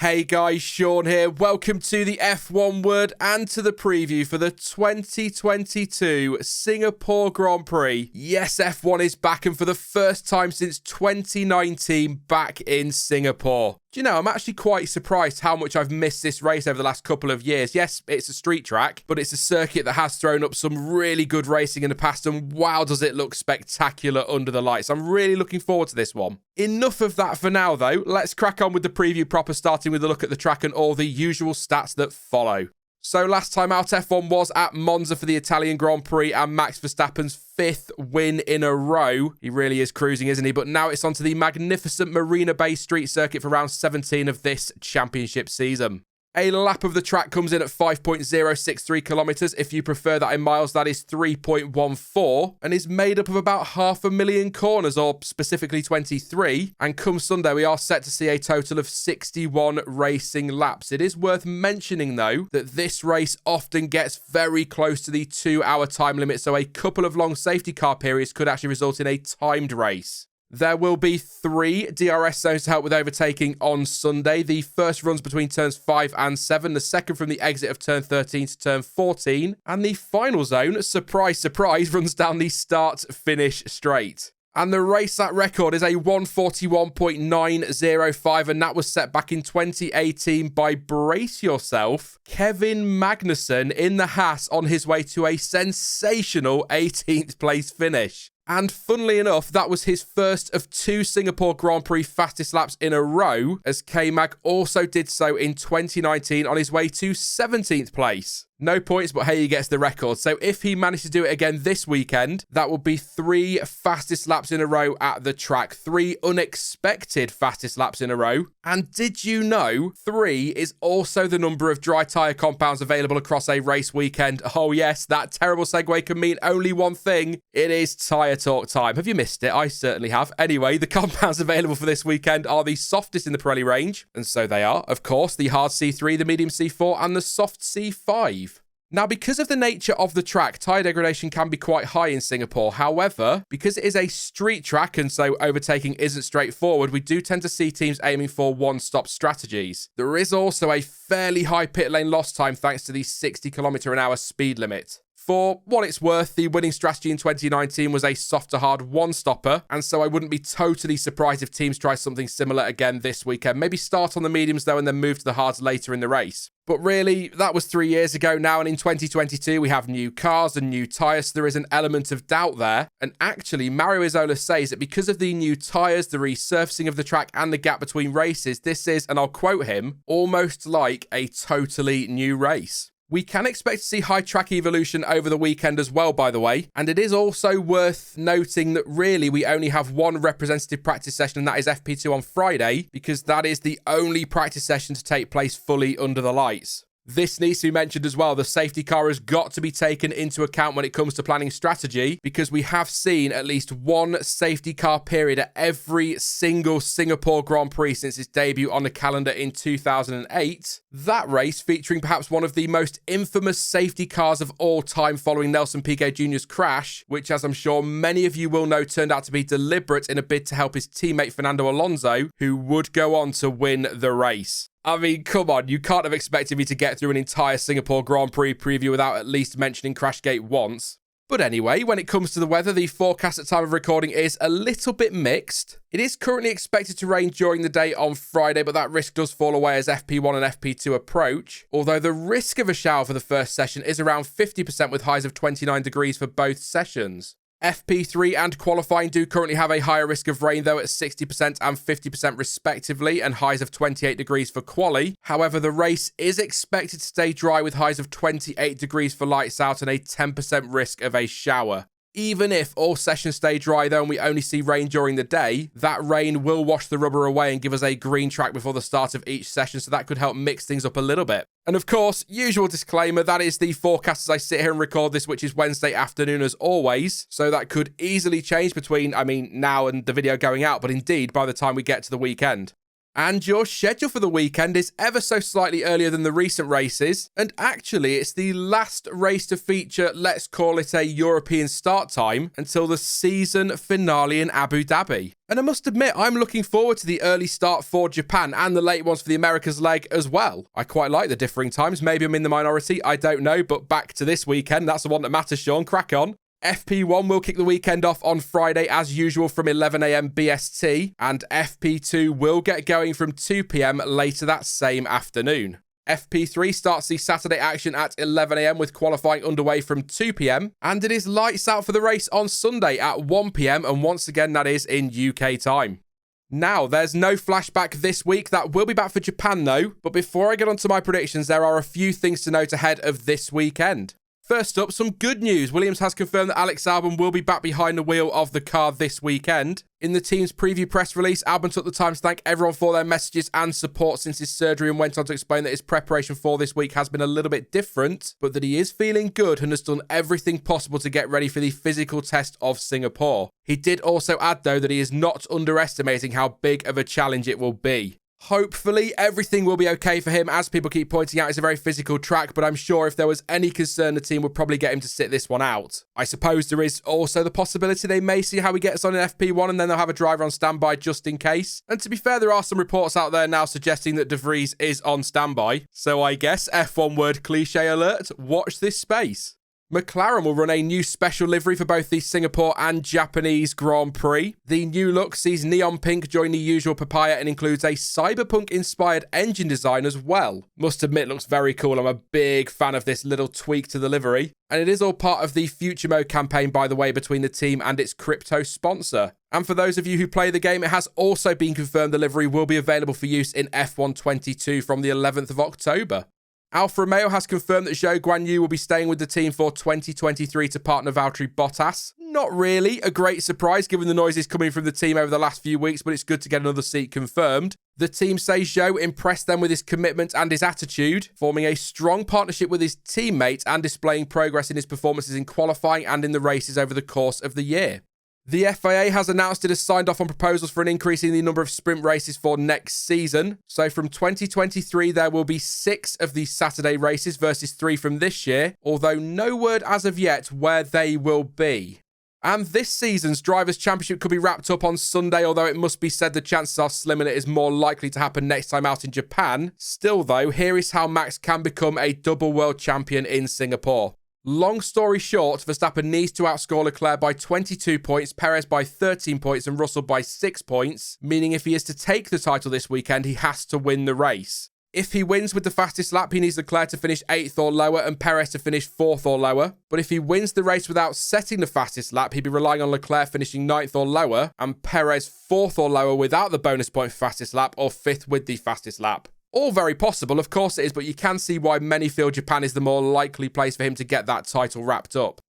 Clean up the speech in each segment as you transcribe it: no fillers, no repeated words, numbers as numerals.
Hey guys, Sean here. Welcome to the F1 Word and to the preview for the 2022 Singapore Grand Prix. Yes, F1 is back, and for the first time since 2019 back in Singapore. Do you know, I'm actually quite surprised how much I've missed this race over the last couple of years. Yes, it's a street track, but it's a circuit that has thrown up some really good racing in the past, and wow, does it look spectacular under the lights. I'm really looking forward to this one. Enough of that for now, though. Let's crack on with the preview proper, starting with a look at the track and all the usual stats that follow. So last time out, F1 was at Monza for the Italian Grand Prix and Max Verstappen's 5th win in a row. He really is cruising, isn't he? But now it's onto the magnificent Marina Bay Street Circuit for round 17 of this championship season. A lap of the track comes in at 5.063 kilometers. If you prefer that in miles, that is 3.14, and is made up of about 500,000 corners, or specifically 23. And come Sunday, we are set to see a total of 61 racing laps. It is worth mentioning, though, that this race often gets very close to the 2-hour time limit, so a couple of long safety car periods could actually result in a timed race. There will be 3 DRS zones to help with overtaking on Sunday. The first runs between turns 5 and 7, the second from the exit of turn 13 to turn 14, and the final zone, surprise, surprise, runs down the start-finish straight. And the race lap record is a 141.905, and that was set back in 2018 by, brace yourself, Kevin Magnussen in the Haas on his way to a sensational 18th place finish. And funnily enough, that was his first of 2 Singapore Grand Prix fastest laps in a row, as K-Mag also did so in 2019 on his way to 17th place. No points, but hey, he gets the record. So if he managed to do it again this weekend, that would be 3 fastest laps in a row at the track. 3 unexpected fastest laps in a row. And did you know 3 is also the number of dry tyre compounds available across a race weekend? Oh yes, that terrible segue can mean only one thing. It is tyre talk time. Have you missed it? I certainly have. Anyway, the compounds available for this weekend are the softest in the Pirelli range. And so they are, of course, the hard C3, the medium C4, and the soft C5. Now, because of the nature of the track, tyre degradation can be quite high in Singapore. However, because it is a street track and so overtaking isn't straightforward, we do tend to see teams aiming for one-stop strategies. There is also a fairly high pit lane loss time thanks to the 60km/h speed limit. For what it's worth, the winning strategy in 2019 was a soft-to-hard one-stopper, and so I wouldn't be totally surprised if teams try something similar again this weekend. Maybe start on the mediums, though, and then move to the hards later in the race. But really, that was 3 years ago now, and in 2022, we have new cars and new tyres, so there is an element of doubt there. And actually, Mario Isola says that because of the new tyres, the resurfacing of the track, and the gap between races, this is, and I'll quote him, almost like a totally new race. We can expect to see high track evolution over the weekend as well, by the way. And it is also worth noting that really we only have one representative practice session, and that is FP2 on Friday, because that is the only practice session to take place fully under the lights. This needs to be mentioned as well. The safety car has got to be taken into account when it comes to planning strategy, because we have seen at least one safety car period at every single Singapore Grand Prix since its debut on the calendar in 2008. That race featuring perhaps one of the most infamous safety cars of all time following Nelson Piquet Jr.'s crash, which, as I'm sure many of you will know, turned out to be deliberate in a bid to help his teammate Fernando Alonso, who would go on to win the race. I mean, come on, you can't have expected me to get through an entire Singapore Grand Prix preview without at least mentioning Crashgate once. But anyway, when it comes to the weather, the forecast at time of recording is a little bit mixed. It is currently expected to rain during the day on Friday, but that risk does fall away as FP1 and FP2 approach. Although the risk of a shower for the first session is around 50% with highs of 29 degrees for both sessions. FP3 and qualifying do currently have a higher risk of rain, though, at 60% and 50% respectively, and highs of 28 degrees for quali. However, the race is expected to stay dry with highs of 28 degrees for lights out and a 10% risk of a shower. Even if all sessions stay dry, though, and we only see rain during the day, that rain will wash the rubber away and give us a green track before the start of each session, so that could help mix things up a little bit. And of course, usual disclaimer, that is the forecast as I sit here and record this, which is Wednesday afternoon as always, so that could easily change between, now and the video going out, but indeed by the time we get to the weekend. And your schedule for the weekend is ever so slightly earlier than the recent races, and actually it's the last race to feature, let's call it a European start time, until the season finale in Abu Dhabi. And I must admit, I'm looking forward to the early start for Japan and the late ones for the Americas leg as well. I quite like the differing times, maybe I'm in the minority, I don't know, but back to this weekend, that's the one that matters, Sean, crack on. FP1 will kick the weekend off on Friday as usual from 11 AM BST, and FP2 will get going from 2 PM later that same afternoon. FP3 starts the Saturday action at 11 AM with qualifying underway from 2 PM, and it is lights out for the race on Sunday at 1 PM, and once again that is in UK time. Now, there's no flashback this week. That will be back for Japan though, but before I get on to my predictions, there are a few things to note ahead of this weekend. First up, some good news. Williams has confirmed that Alex Albon will be back behind the wheel of the car this weekend. In the team's preview press release, Albon took the time to thank everyone for their messages and support since his surgery and went on to explain that his preparation for this week has been a little bit different, but that he is feeling good and has done everything possible to get ready for the physical test of Singapore. He did also add, though, that he is not underestimating how big of a challenge it will be. Hopefully, everything will be okay for him. As people keep pointing out, it's a very physical track, but I'm sure if there was any concern, the team would probably get him to sit this one out. I suppose there is also the possibility they may see how he gets on in FP1 and then they'll have a driver on standby just in case. And to be fair, there are some reports out there now suggesting that De Vries is on standby. So I guess, F1 word cliche alert, watch this space. McLaren will run a new special livery for both the Singapore and Japanese Grand Prix. The new look sees neon pink join the usual papaya and includes a cyberpunk-inspired engine design as well. Must admit, looks very cool. I'm a big fan of this little tweak to the livery. And it is all part of the Future Mode campaign, by the way, between the team and its crypto sponsor. And for those of you who play the game, it has also been confirmed the livery will be available for use in F1 22 from the 11th of October. Alfa Romeo has confirmed that Zhou will be staying with the team for 2023 to partner Valtteri Bottas. Not really a great surprise given the noises coming from the team over the last few weeks, but it's good to get another seat confirmed. The team say Zhou impressed them with his commitment and his attitude, forming a strong partnership with his teammate and displaying progress in his performances in qualifying and in the races over the course of the year. The FIA has announced it has signed off on proposals for an increase in the number of sprint races for next season. So from 2023, there will be 6 of these Saturday races versus 3 from this year, although no word as of yet where they will be. And this season's Drivers' Championship could be wrapped up on Sunday, although it must be said the chances are slim and it is more likely to happen next time out in Japan. Still though, here is how Max can become a double world champion in Singapore. Long story short, Verstappen needs to outscore Leclerc by 22 points, Perez by 13 points and Russell by 6 points, meaning if he is to take the title this weekend, he has to win the race. If he wins with the fastest lap, he needs Leclerc to finish 8th or lower and Perez to finish 4th or lower. But if he wins the race without setting the fastest lap, he'd be relying on Leclerc finishing 9th or lower and Perez 4th or lower without the bonus point for fastest lap or 5th with the fastest lap. All very possible, of course it is, but you can see why many feel Japan is the more likely place for him to get that title wrapped up.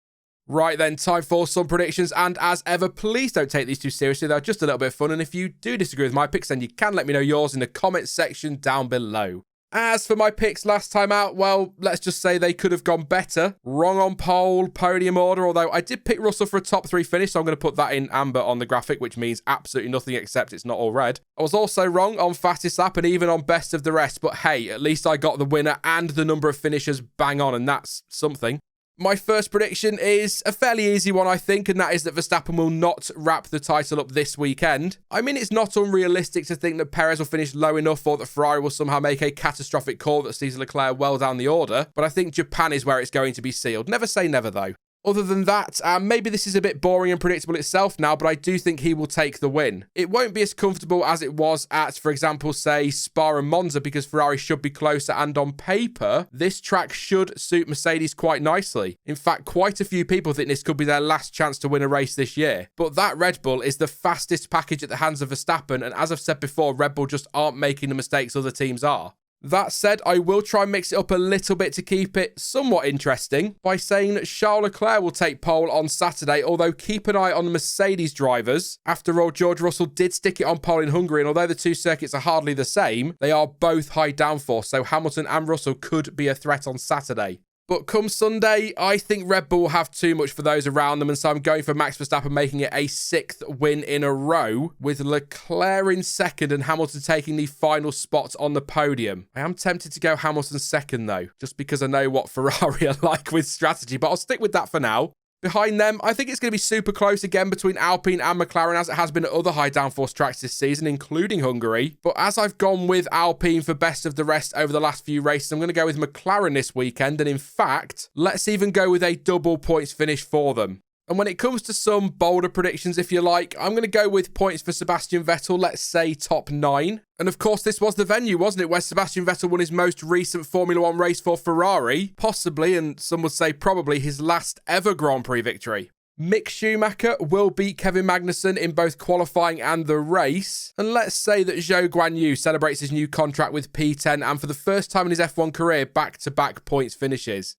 Right then, time for some predictions, and as ever, please don't take these too seriously. They're just a little bit of fun, and if you do disagree with my picks, then you can let me know yours in the comments section down below. As for my picks last time out, well, let's just say they could have gone better. Wrong on pole, podium order, although I did pick Russell for a top 3 finish, so I'm going to put that in amber on the graphic, which means absolutely nothing except it's not all red. I was also wrong on fastest lap and even on best of the rest, but hey, at least I got the winner and the number of finishers bang on, and that's something. My first prediction is a fairly easy one, I think, and that is that Verstappen will not wrap the title up this weekend. I mean, it's not unrealistic to think that Perez will finish low enough or that Ferrari will somehow make a catastrophic call that sees Leclerc well down the order, but I think Japan is where it's going to be sealed. Never say never, though. Other than that, maybe this is a bit boring and predictable itself now, but I do think he will take the win. It won't be as comfortable as it was at, for example, say, Spa and Monza, because Ferrari should be closer, and on paper, this track should suit Mercedes quite nicely. In fact, quite a few people think this could be their last chance to win a race this year. But that Red Bull is the fastest package at the hands of Verstappen, and as I've said before, Red Bull just aren't making the mistakes other teams are. That said, I will try and mix it up a little bit to keep it somewhat interesting by saying that Charles Leclerc will take pole on Saturday, although keep an eye on the Mercedes drivers. After all, George Russell did stick it on pole in Hungary, and although the two circuits are hardly the same, they are both high downforce, so Hamilton and Russell could be a threat on Saturday. But come Sunday, I think Red Bull will have too much for those around them, and so I'm going for Max Verstappen making it a 6th win in a row, with Leclerc in second and Hamilton taking the final spot on the podium. I am tempted to go Hamilton second though, just because I know what Ferrari are like with strategy, but I'll stick with that for now. Behind them, I think it's going to be super close again between Alpine and McLaren, as it has been at other high downforce tracks this season, including Hungary. But as I've gone with Alpine for best of the rest over the last few races, I'm going to go with McLaren this weekend. And in fact, let's even go with a double points finish for them. And when it comes to some bolder predictions, if you like, I'm going to go with points for Sebastian Vettel, let's say top 9. And of course, this was the venue, wasn't it, where Sebastian Vettel won his most recent Formula One race for Ferrari, possibly, and some would say probably, his last ever Grand Prix victory. Mick Schumacher will beat Kevin Magnussen in both qualifying and the race. And let's say that Zhou celebrates his new contract with P10 and for the first time in his F1 career, back-to-back points finishes.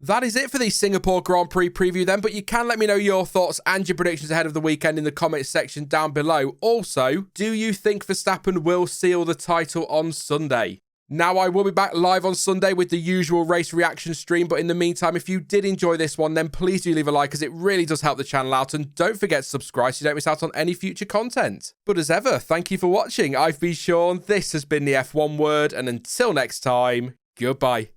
That is it for the Singapore Grand Prix preview then, but you can let me know your thoughts and your predictions ahead of the weekend in the comments section down below. Also, do you think Verstappen will seal the title on Sunday? Now, I will be back live on Sunday with the usual race reaction stream, but in the meantime, if you did enjoy this one, then please do leave a like, as it really does help the channel out, and don't forget to subscribe so you don't miss out on any future content. But as ever, thank you for watching. I've been Sean, this has been the F1 Word, and until next time, goodbye.